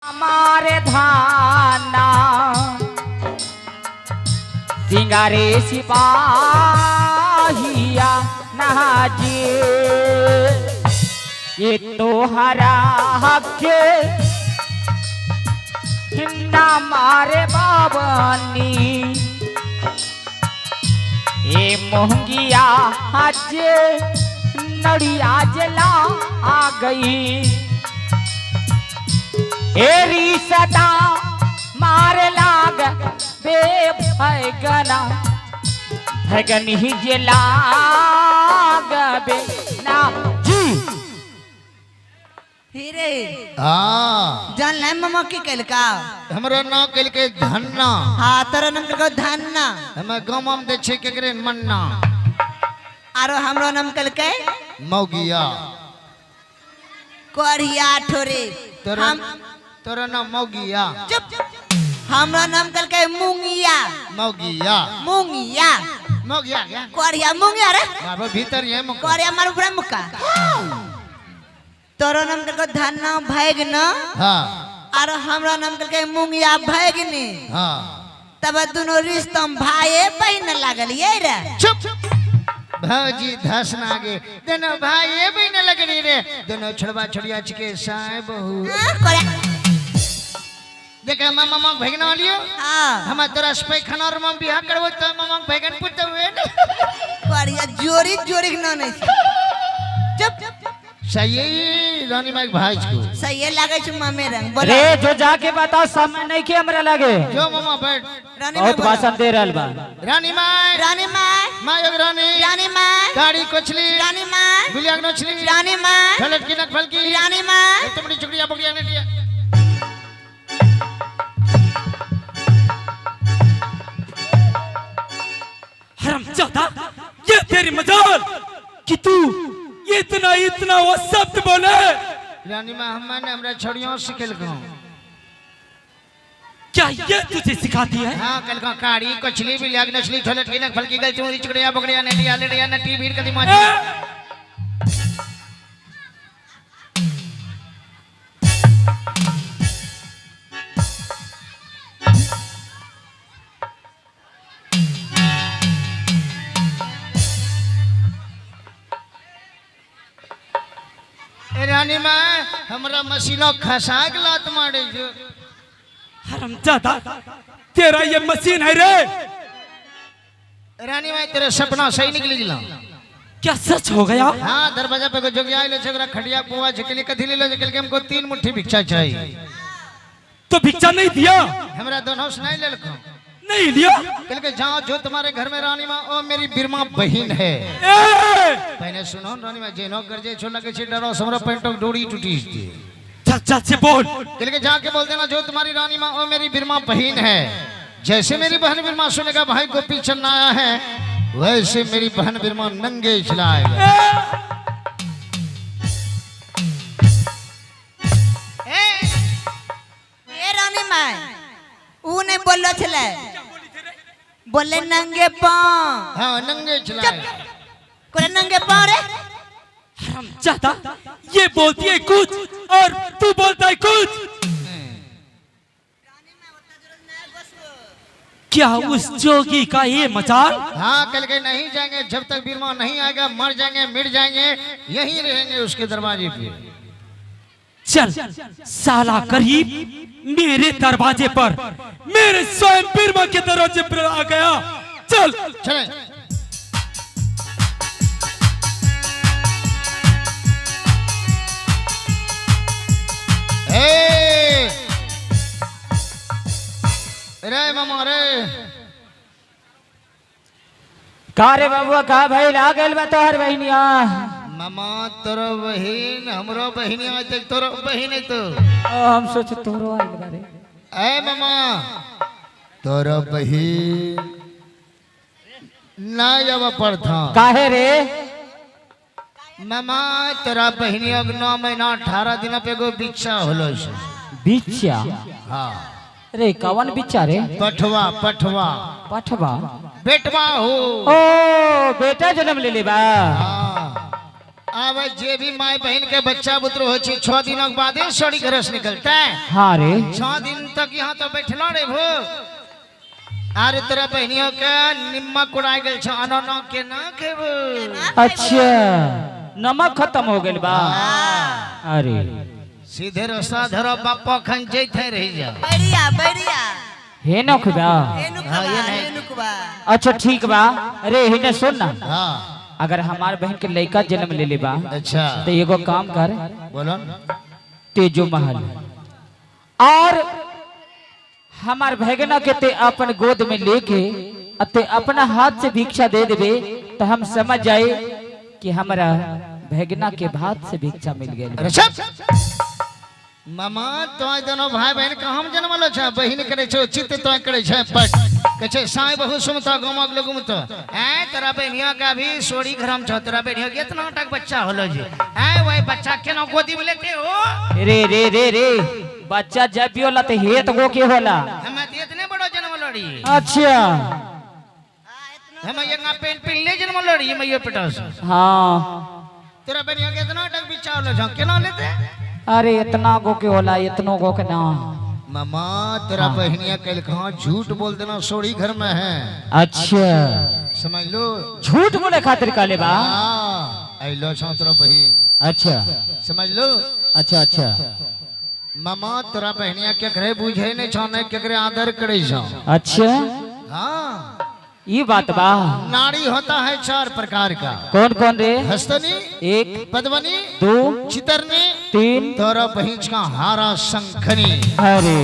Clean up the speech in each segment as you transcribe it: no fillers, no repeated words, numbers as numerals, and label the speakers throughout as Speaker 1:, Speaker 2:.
Speaker 1: हमारे धाना सिंगारे सिपाहिया नहाजे ये तो हरा हके हिन्ना मारे बाबनी ये मोहंगिया हाजे नड़िया जला आ गई एरी सदा मार लाग बे भगना भगनी जला गबे ना जी
Speaker 2: हीरे
Speaker 3: हाँ
Speaker 2: जान ले मम्मा की कल का
Speaker 3: हमरा नाम कल के धन्ना
Speaker 2: हाँ तेरा नाम को धन्ना
Speaker 3: हमें गाँव में दे छे केकरे मन्ना
Speaker 2: आरो हमरो नाम कल के
Speaker 3: मौगिया
Speaker 2: कोढ़िया ठोरे
Speaker 3: तोरा तोरा नाम मौगिया
Speaker 2: चुप हमरो नाम कल के मुंगिया
Speaker 3: मौगिया
Speaker 2: मुंगिया
Speaker 3: मौगिया क्या
Speaker 2: कोढ़िया मुंगिया रे
Speaker 3: बाबा भीतर ये मुका
Speaker 2: कोढ़िया मारू पूरा मुक्का तोरो नाम कल के धन्ना भैगना
Speaker 3: हाँ
Speaker 2: आरो हमरो नाम कल के मुंगिया भैगनी
Speaker 3: हाँ
Speaker 2: तब दोनों रिश्ता भाई बहन लागल ये रे
Speaker 3: चुप भाजी धस ना आगे दोनों भाई ये भी न लग रही रे दोनों छड़वा छड़िया चिके साए बहू देखा मामा मामा भगना लियो
Speaker 2: हाँ
Speaker 3: हम तोरा स्पाई खाना और मामा बिहार करबो तो मामा भगन पुत हुए
Speaker 2: कोढ़िया जोरी जोरी ना नहीं चुप
Speaker 3: सही रानी माई भाई को
Speaker 2: सही लागे छु मामे रंग बोला
Speaker 1: रे जो जाके बताओ समय नहीं के हमरा लगे
Speaker 3: जो मामा बैठ
Speaker 2: रानी
Speaker 1: बहुत
Speaker 2: माँ
Speaker 1: भाषण दे रहल बा
Speaker 3: रानी माई
Speaker 2: रानी माँ
Speaker 3: माई योग रानी
Speaker 2: रानी माँ
Speaker 3: गाड़ी कोचली
Speaker 2: रानी माँ
Speaker 3: गुलियाग नोचली
Speaker 2: रानी माँ
Speaker 3: ढलट की नक फलकी
Speaker 2: रानी माँ
Speaker 3: एक तो बड़ी चुकड़िया बगड़िया ने दिया
Speaker 4: हरामजादा ये तेरी मजाल कि तू इतना इतना वो शब्द बोले
Speaker 3: रानी माँ हमने हमरा छोड़ियों सिखल को
Speaker 4: क्या ये तुझे सिखाती है
Speaker 3: हाँ कल का गाड़ी कोचली गुलियाग नोचली ढलट की नक फलकी गल चुकड़ी चुकड़िया बगड़िया ने दिया लेड़िया ने टी भीड़ कदी माजी रानी माँ हमरा मशीनो खसा के लात मारे जो
Speaker 4: हरामजादा तेरा ये मशीन है रे
Speaker 3: रानी माँ तेरा सपना सही निकली जिला
Speaker 4: क्या सच हो गया
Speaker 3: हाँ दरवाजा पे को जोगिया ले छगरा खड़िया पुआ झकली कथी ले लो जकल के हमको 3 मुट्ठी भिक्षा चाहिए
Speaker 4: तो भिक्षा नहीं दिया
Speaker 3: हमरा दोनों सुनाई ले लखो
Speaker 4: नहीं लिया
Speaker 3: कल के जाओ जो तुम्हारे घर में रानी माँ ओ मेरी बिरमा बहन है
Speaker 4: ए!
Speaker 3: पहले सुनो रानी माँ जेनो कर जे छोला के डरो समरा पेंटो डोरी टूटी
Speaker 4: चल से बोल
Speaker 3: कल के जाके बोल देना जो तुम्हारी रानी माँ ओ मेरी बिरमा बहन है जैसे मेरी बहन बिरमा सुनेगा भाई को पीछे आया है वैसे मेरी बहन बिरमा नंगे खिलाएगा
Speaker 2: ए रानी माँ ऊ नहीं बोलो छले बोले नंगे पाँव
Speaker 3: हाँ नंगे खिलाएगा
Speaker 2: कोरे नंगे पाँव रे
Speaker 4: हरामजादा ये बोलती है कुछ और तू बोलता है कुछ क्या उस जोगी का ये मजाल
Speaker 3: हाँ कल के नहीं जाएंगे जब तक बिरमा नहीं आएगा मर जाएंगे मिट जाएंगे यहीं रहेंगे उसके दरवाजे पे
Speaker 4: चल साला करीब मेरे दरवाजे पर मेरे स्वयं बिरमा के दरवाजे पर आ गया चल
Speaker 3: चले रे मामा रे
Speaker 1: का रे बाबुआ का भाई लागल बा तोहर बहनिया
Speaker 3: मामा तोरो बहन हमरो बहन आज तक तोरो बहन है तो
Speaker 1: हम सोच तोरो आइल बारे
Speaker 3: ए मामा तोरो बहन ना जब पड़था
Speaker 1: काहे रे
Speaker 3: मामा तेरा बहनिया के 9 महीना 18 दिन पे गो बिच्छा होलो से
Speaker 1: बिच्छा
Speaker 3: हाँ
Speaker 1: रे कवन बिच्छा रे
Speaker 3: पठवा पठवा
Speaker 1: पठवा
Speaker 3: बेटवा हो
Speaker 1: ओ बेटा जन्म ले ले बा
Speaker 3: हाँ अब जे भी माय बहन के बच्चा बुतरू हो 6 दिनों के बादे सोड़ी घर से निकलता है।
Speaker 1: हाँ रे
Speaker 3: 6 दिन तक यहाँ तो बैठलो रे भो। आरे तेरा बहनियों के निमक उड़ाई गल छ अननो के ना खेबो।
Speaker 1: अच्छा नमक खत्म हो गइल बा। अरे
Speaker 3: सीधे रसा धरो बापा खन जैथे रही जा।
Speaker 2: बढ़िया बढ़िया
Speaker 1: हे नखबा।
Speaker 3: हाँ, ये नहीं।
Speaker 2: एनुकबा
Speaker 1: अच्छा ठीक बा। अरे हिने सुन ना,
Speaker 3: हाँ
Speaker 1: अगर हमार बहन के लड़का जन्म ले ले बा
Speaker 3: अच्छा
Speaker 1: तो एगो काम कर,
Speaker 3: बोलो।
Speaker 1: तेजो महल और हमार भगना के ते अपन गोद में लेके ते अपना हाथ से भिक्षा दे देवे तो हम समझ जाए कि हमारा भगना के भात से भिक्षा मिल गई।
Speaker 3: मामा तो दोनों भाई बहन का हम जन्मलो छ बहिन करे छो चित्त तो करे छ पट कछे साई बहु सुमता गमक लगुम तो ए तेरा बहनिया का भी सोड़ी घरम छ तेरा बहनिया के इतना टक बच्चा होलो जी ए वही बच्चा केनो गोदी में लेते हो।
Speaker 1: रे रे रे रे बच्चा जब भी होला तो हेत गो के होला।
Speaker 3: हम इतने बड़ो जन्मलो री।
Speaker 1: अच्छा
Speaker 3: हम यंगा पेन पिन ले जन्मलो री मैं ये पटस।
Speaker 1: हाँ
Speaker 3: तेरा बहनिया के इतना टक बिचा होलो छ केनो लेते।
Speaker 1: अरे इतना गो के होला इतनो गो के ना।
Speaker 3: मामा तेरा बहनिया कल कहाँ झूठ बोल देना सोड़ी घर में है।
Speaker 1: अच्छा
Speaker 3: समझ लो
Speaker 1: झूठ बोले खातिर काले बा।
Speaker 3: आई लो छो तेरा बहन।
Speaker 1: अच्छा
Speaker 3: समझ लो।
Speaker 1: अच्छा अच्छा
Speaker 3: मामा तेरा बहनिया क्या करे बुझे नहीं छो नहीं क्या करे आदर करे छो।
Speaker 1: अच्छा
Speaker 3: हाँ
Speaker 1: ये बात बा।
Speaker 3: नारी होता है 4 प्रकार का।
Speaker 1: कौन कौन रे?
Speaker 3: हस्तनी
Speaker 1: 1
Speaker 3: पद्मनी
Speaker 1: 2
Speaker 3: चितरनी
Speaker 1: 3
Speaker 3: तोरा बहिंच का हारा शंखनी।
Speaker 1: अरे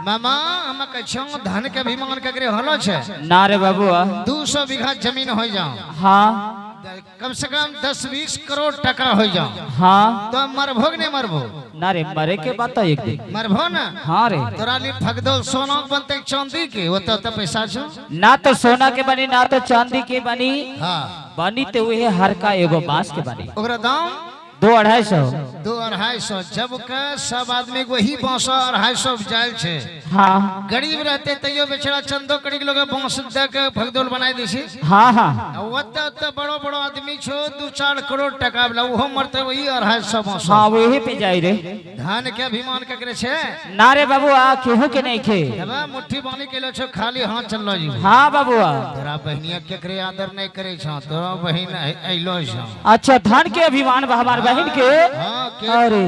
Speaker 3: मामा हम कछो धन के अभिमान के करे होलो छे
Speaker 1: ना रे बाबूआ।
Speaker 3: 200 बीघा जमीन हो जाओ।
Speaker 1: हाँ
Speaker 3: कम से कम 10-20 करोड़ टका हो जाओ।
Speaker 1: हाँ
Speaker 3: तो मरभोग ने मरभो
Speaker 1: ना रे मरे के बात एक दिन।
Speaker 3: मरभो ना।
Speaker 1: हाँ रे
Speaker 3: तोरा लिए फगदो सोना बनते चांदी के वो तो पैसा छो।
Speaker 1: ना तो सोना के बनी ना तो चांदी के बनी।
Speaker 3: हाँ
Speaker 1: बनी तो वही हर का एगो बांस के बनी।
Speaker 3: ओकरा दाम
Speaker 1: 200-250।
Speaker 3: 200-250 जब का सब आदमी वही बांस 250 जायल छे।
Speaker 1: हाँ
Speaker 3: गरीब रहते तैयो बेचारा चंदो कड़ी लोग बांस दे के भगदौल बनाई देसी।
Speaker 1: हाँ हाँ
Speaker 3: ओते बड़ो बड़ो आदमी छो 2-4 करोड़ टका वाला वो मरते वही 250 बांस।
Speaker 1: हाँ वही पे जाई रे।
Speaker 3: धान के अभिमान के करे छे
Speaker 1: ना रे बाबूआ केहू के नहीं खे।
Speaker 3: अब मुट्ठी बानी के लो छो खाली हाथ चललो जी।
Speaker 1: हाँ बाबूआ।
Speaker 3: तेरा बहनिया के करे आदर नहीं करे छो तोरा बहिन अइलो छो।
Speaker 1: अच्छा धन के अभिमान बा हमार बहन के।
Speaker 3: हां के
Speaker 1: अरे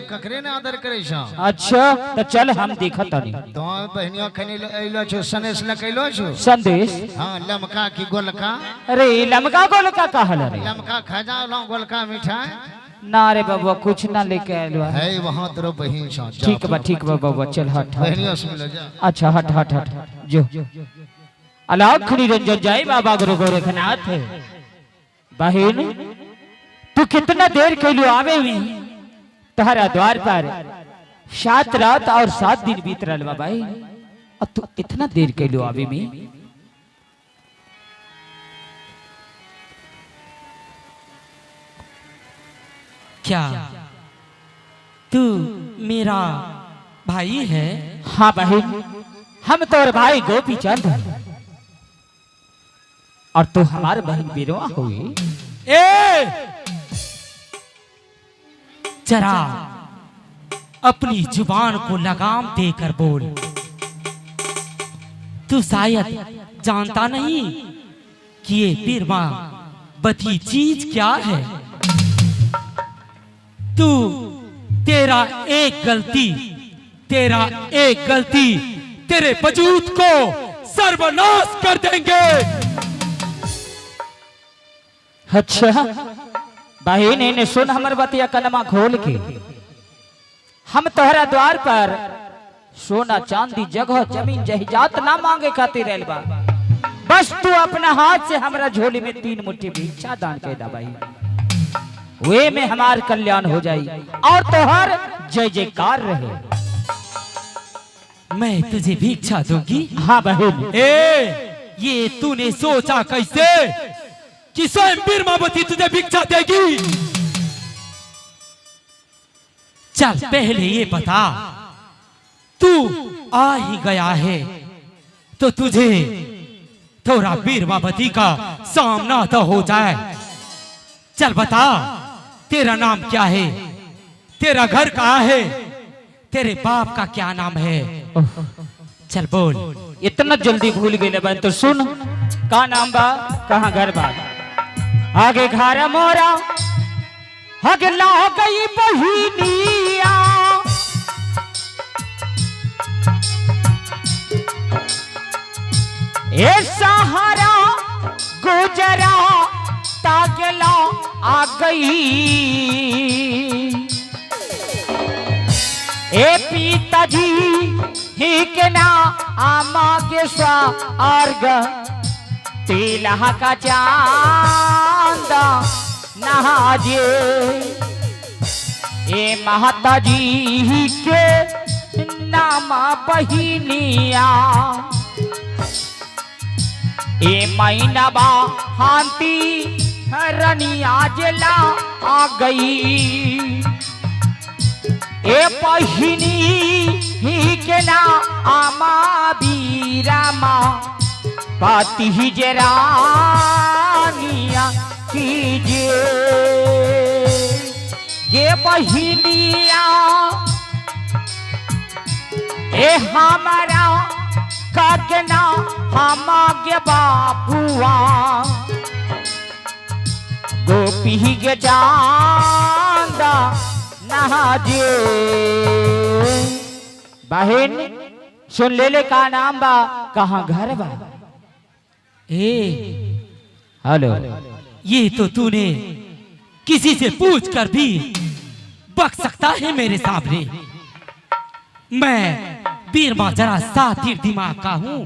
Speaker 3: ककरे ने आदर करे छो।
Speaker 1: अच्छा तो चल हम देखत तनी।
Speaker 3: तो बहनिया खनी अइलो छो सनेस लकइलो छो
Speaker 1: संदेश।
Speaker 3: हां लमका की गोलका।
Speaker 1: अरे लमका गोलका कहल रे।
Speaker 3: लमका खजा लो गोलका मिठाई।
Speaker 1: ना रे बाबूआ कुछ ना लेके आइलवा।
Speaker 3: है वहां तेरो बहिन छो।
Speaker 1: ठीक बा बाबूआ चल हट हट।
Speaker 3: बहनिया सुन ले जा।
Speaker 1: अच्छा हट हट हट जो अलाख निरंजन जाई बाबा गुरु गोरखनाथ। बहन तू कितना देर कैलू आवे में तुम्हारा द्वार पर 7 रात और 7 दिन बीत रहा बा भाई और तू इतना देर कैलू आवे में।
Speaker 4: क्या तू मेरा भाई है?
Speaker 1: हाँ बहन हम तोर भाई गोपी चंद और तू हमारे बहन बिरवा हुई।
Speaker 4: ए जरा अपनी जुबान को लगाम देकर बोल। तू शायद जानता नहीं कि ये बिरमा बती चीज क्या है। तू तेरा एक गलती तेरे वजूद को सर्वनाश कर देंगे।
Speaker 1: अच्छा बहन ने सुन हमर बतिया कनमा खोल के। हम तोहरा द्वार पर सोना चांदी जगह जमीन जहिजात ना मांगे खातिर आइल बा। बस तू अपना हाथ से हमरा झोली में 3 मुट्ठी भिक्षा दान कर दा भाई। वे में हमार कल्याण हो जाई और तोहर जय जयकार रहे।
Speaker 4: मैं तुझे भिक्षा दूंगी?
Speaker 1: हाँ बहन।
Speaker 4: ये तूने सोचा कैसे कि स्वयं बिरमावती तुझे भिक्षा देगी? चल पहले ये बता, तू आ ही गया है तो तुझे थोड़ा बिरमावती का सामना तो हो जाए। चल बता, तेरा नाम क्या है, तेरा घर कहाँ है, तेरे बाप का क्या नाम है, चल बोल।
Speaker 1: इतना जल्दी भूल गए बहन, तो सुन का नाम बा, कहाँ घर बा। आगे घर मोरा हगला गई बहिनिया, ए सहारा गुजरा तागला आ गई, ए पिताजी ही के ना आमा के स्वर्ग, तिलहा का चांद नहाजे, ए माता जी के नाम बहिनिया, ए महीना बा हांती रनिया जला आ गई, ए बहिनी ही के ना आमा बीरामा, पाती ही जरानिया कीजिए, ये बहिनिया ए हमारा कागना हमागे बापुआ, गोपी के चांदा नहाजे। बहन सुन ले का नाम बा, कहाँ घर बा।
Speaker 4: ए
Speaker 1: हेलो,
Speaker 4: ये तो तूने किसी से पूछ कर भी बक सकता है मेरे सामने। मैं बीरमा जरा सा तीर दिमाग का हूँ।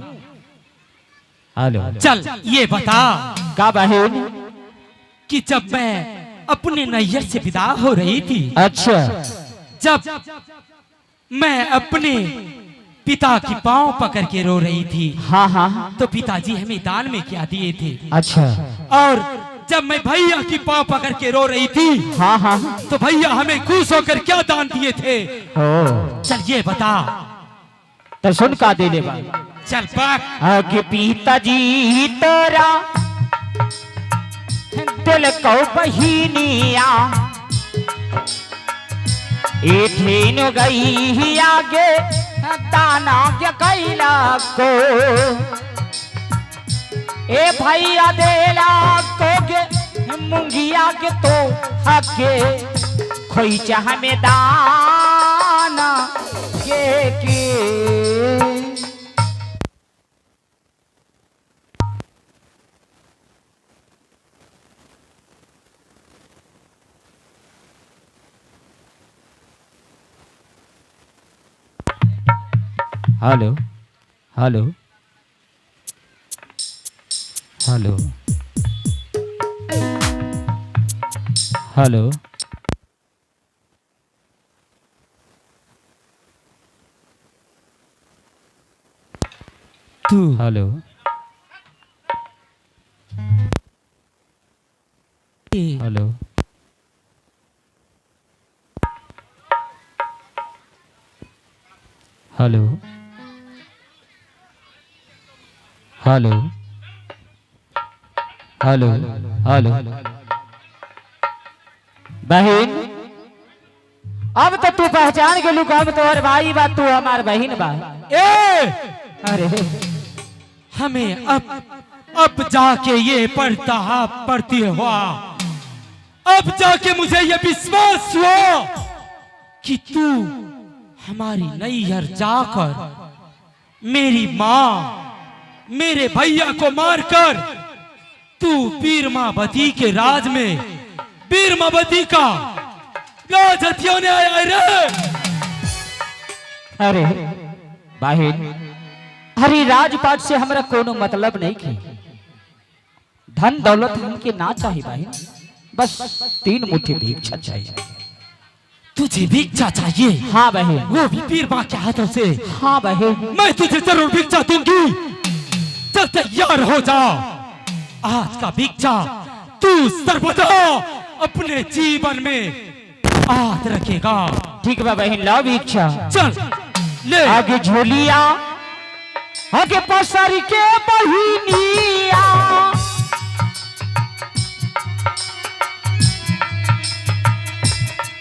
Speaker 1: हेलो,
Speaker 4: चल ये बता
Speaker 1: का बहन,
Speaker 4: कि जब मैं अपने नैयर से विदा हो रही थी,
Speaker 1: अच्छा,
Speaker 4: जब मैं अपने पिता की पांव पकड़ के रो रही थी,
Speaker 1: हाँ हाँ,
Speaker 4: तो पिताजी हमें दान में क्या दिए थे।
Speaker 1: अच्छा,
Speaker 4: और जब मैं भैया की पांव पकड़ के रो रही थी,
Speaker 1: हाँ हाँ,
Speaker 4: तो भैया हमें खुश होकर क्या दान दिए थे।
Speaker 1: ओ,
Speaker 4: चल ये बता।
Speaker 1: तो सुन का दे ले बा।
Speaker 4: चल बात।
Speaker 1: आगे पिताजी तोरा दिल को बहिनिया, एठीन गई आगे दाना के कैला को, ए भैया देला को गे मुंगिया के तो हके, खोई चाह में दाना के हेलो हेलो हेलो हेलो,
Speaker 4: तू
Speaker 1: hello, hello, hello, hello, hello, hello, बहन, अब तो तू पहचान गेलू, अब तो और भाई बा, तू हमार बहन बा।
Speaker 4: ए
Speaker 1: अरे
Speaker 4: हमें अब जाके ये पढ़ती हुआ, अब जाके मुझे ये विश्वास हुआ कि तू हमारी नैहर जाकर मेरी माँ मेरे भैया को मारकर तू बीरमावती के राज में बीरमावती का राज हथियाने आया रे।
Speaker 1: अरे बहन, हरी राजपाट से हमरा कोनो मतलब नहीं की, धन दौलत हमके ना चाहिए बहन, बस 3 मुट्ठी भिक्षा चाहिए।
Speaker 4: तुझे भिक्षा चाहिए?
Speaker 1: हाँ बहन,
Speaker 4: वो भी बीरमा के हाथों से?
Speaker 1: हाँ बहन,
Speaker 4: मैं तुझे जरूर भिक्षा दूंगी। चल तैयार हो जा, आज का भिक्षा तू सर्वदा अपने जीवन में याद रखेगा।
Speaker 1: ठीक बा बहन, लाओ भिक्षा।
Speaker 4: चल ले।
Speaker 1: आगे झोलिया, आगे पसारी के बहिनिया,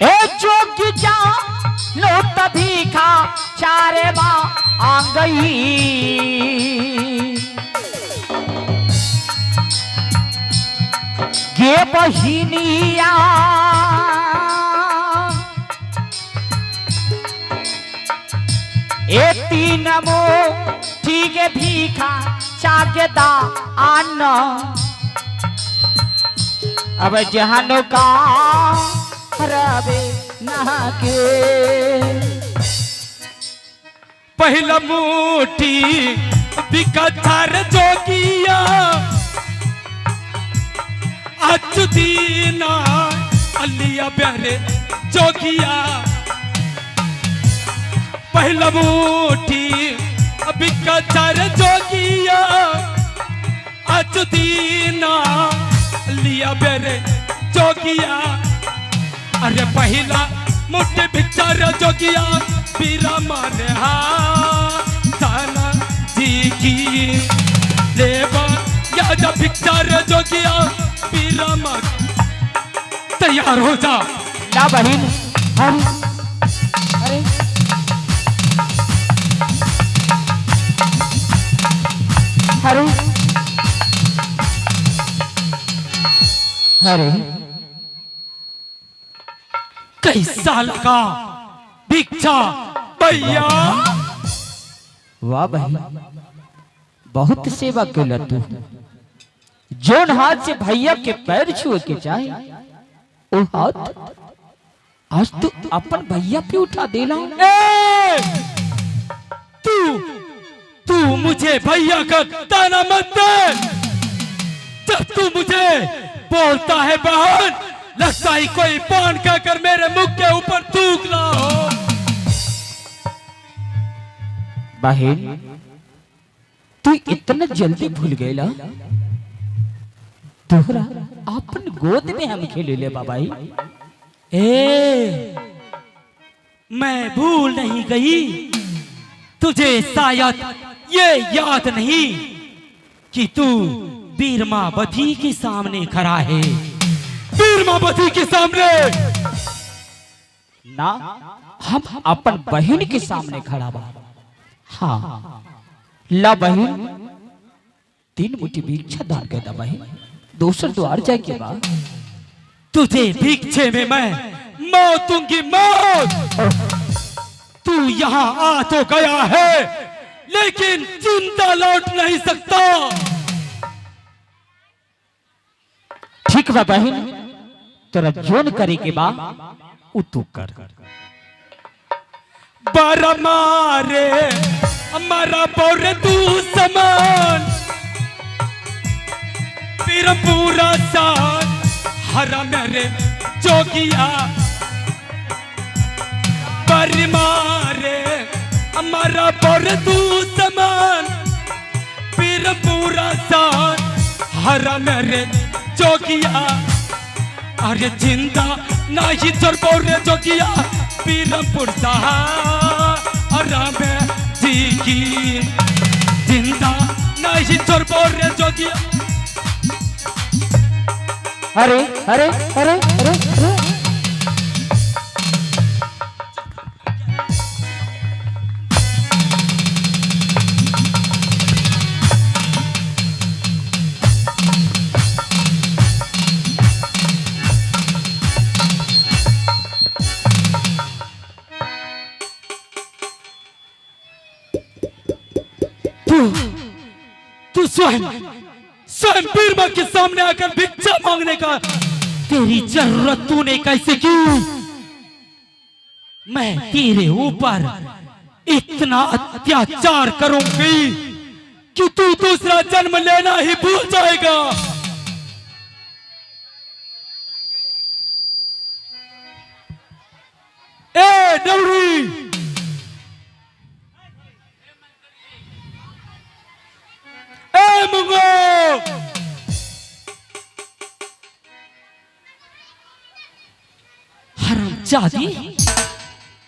Speaker 1: ए जोगी जा लो तभी खा चारे माँ आ गई। गे बहिनिया ए तीन मो ठीक है भीखा चागेदा आना। अब जहानो का रवे नहा के
Speaker 4: पहला मुट्ठी बिकथर जोगिया अचुदीना अलिया प्यारे जोगिया। पहला मुट्ठी बिकथर जोगिया अचुदीना लिया बेरे जोगिया। अरे पहला मुट्ठी बिचार जोगिया पीरा माने ताना जी की देवा या जब बिचार जोगिया पीरा मान। तैयार हो जा
Speaker 1: ना बहन। अरे अरे अरे
Speaker 4: कैसा लगा भिक्षा भैया?
Speaker 1: वाह बहन, बहुत सेवा कैला तू। जोन हाथ से भैया के पैर छुए के चाहे ओ हाथ आज तू अपन भैया पे उठा देला।
Speaker 4: तू मुझे भैया का ताना मत दे। जब तू मुझे बोलता है बहन, लगता है कोई पान खाकर मेरे मुख के ऊपर थूक ला हो।
Speaker 1: बहन तू इतना जल्दी भूल गईला? तोहरा अपन गोद में हम खेले ले बाबाई।
Speaker 4: मैं भूल नहीं गई। तुझे शायद ये याद नहीं कि तू बीरमावती के सामने खड़ा है। बीरमावती के सामने
Speaker 1: ना, हम अपन बहन के सामने खड़ा बा। हाँ ला बहन, 3 मुट्ठी भिक्षा दान कर दा बहन, दूसर द्वार जाए के बाद
Speaker 4: तुझे भिक्षे में मैं मौत दूंगी, मौत। तू यहाँ आ तो गया है लेकिन जिंदा लौट नहीं सकता।
Speaker 1: ठीक बा बहन, तेरा जोन करे के बा उ तू कर।
Speaker 4: बर मारे हमारा बोर तू समान, फिर पूरा साथ हरा मेरे जोगिया। बर मारे हमारा बोर तू समान, फिर पूरा साथ हरा मेरे जोगिया। अरे जिंदा नहीं चोर बोरे जोगिया, पीरमपुर सहारा में जी की। जिंदा नहीं चोर बोरे जोगिया।
Speaker 1: अरे अरे अरे अरे अरे
Speaker 4: तू स्वयं बीरमा के सामने आकर भिक्षा मांगने का तेरी जरूरत तूने कैसे की? मैं तेरे ऊपर इतना अत्याचार करूंगी कि तू दूसरा जन्म लेना ही भूल जाएगा। ए डौरी, हरामजादी,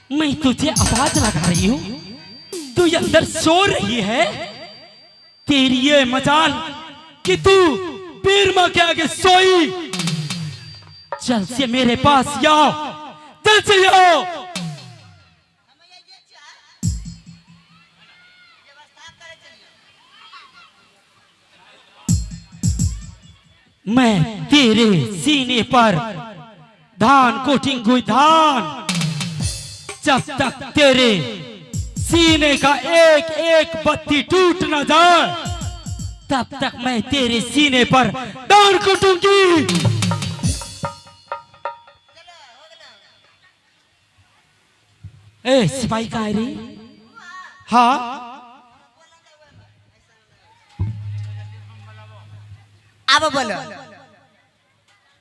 Speaker 4: मैं तुझे आवाज लगा रही हूं, तू अंदर सो रही है। तेरी ये मजाल कि तू बीरमा के आगे सोई। जल्द से मेरे पास आओ, चल चाहिए मैं तेरे सीने पर धान कोटिंगुई धान, जब तक तेरे सीने का एक एक बत्ती टूट न जाए तब तक मैं तेरे सीने पर धान कोटूंगी। ए सिपाही कहाँ है रे? हाँ
Speaker 2: अब बोलो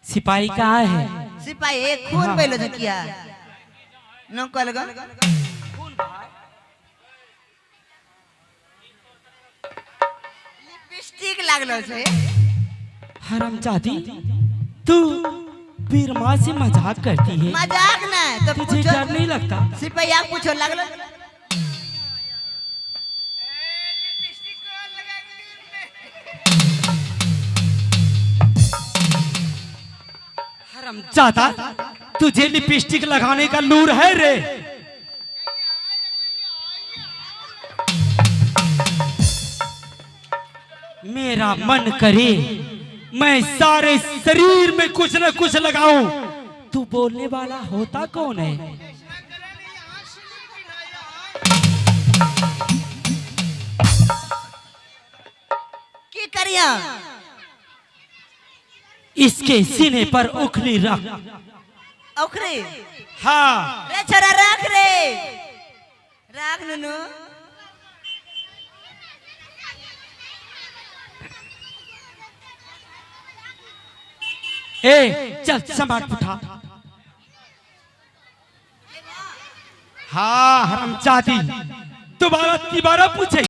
Speaker 4: सिपाही कहाँ है?
Speaker 2: सिपाही एक खून बोलो तो किया न कलगा लिपस्टिक लागलो छे।
Speaker 4: हरामजादी, तू बीरमा से मजाक करती है?
Speaker 2: मजाक ना तो
Speaker 4: तुझे
Speaker 2: पूछो
Speaker 4: डर नहीं लगता?
Speaker 2: सिपाही आप पूछो लागलो
Speaker 4: हरामजादा, तुझे लिपस्टिक लगाने का लूर है रे? मेरा मन करे मैं सारे शरीर में कुछ न कुछ लगाऊं। तू बोलने वाला होता कौन है?
Speaker 2: की करिया?
Speaker 4: इसके सीने पर उखली रख।
Speaker 2: ओखरे
Speaker 4: हाँ
Speaker 2: रे छोरा रख रे रख नुनु।
Speaker 4: ए चल समाट उठा। हाँ हरामजादी, दोबारा पूछे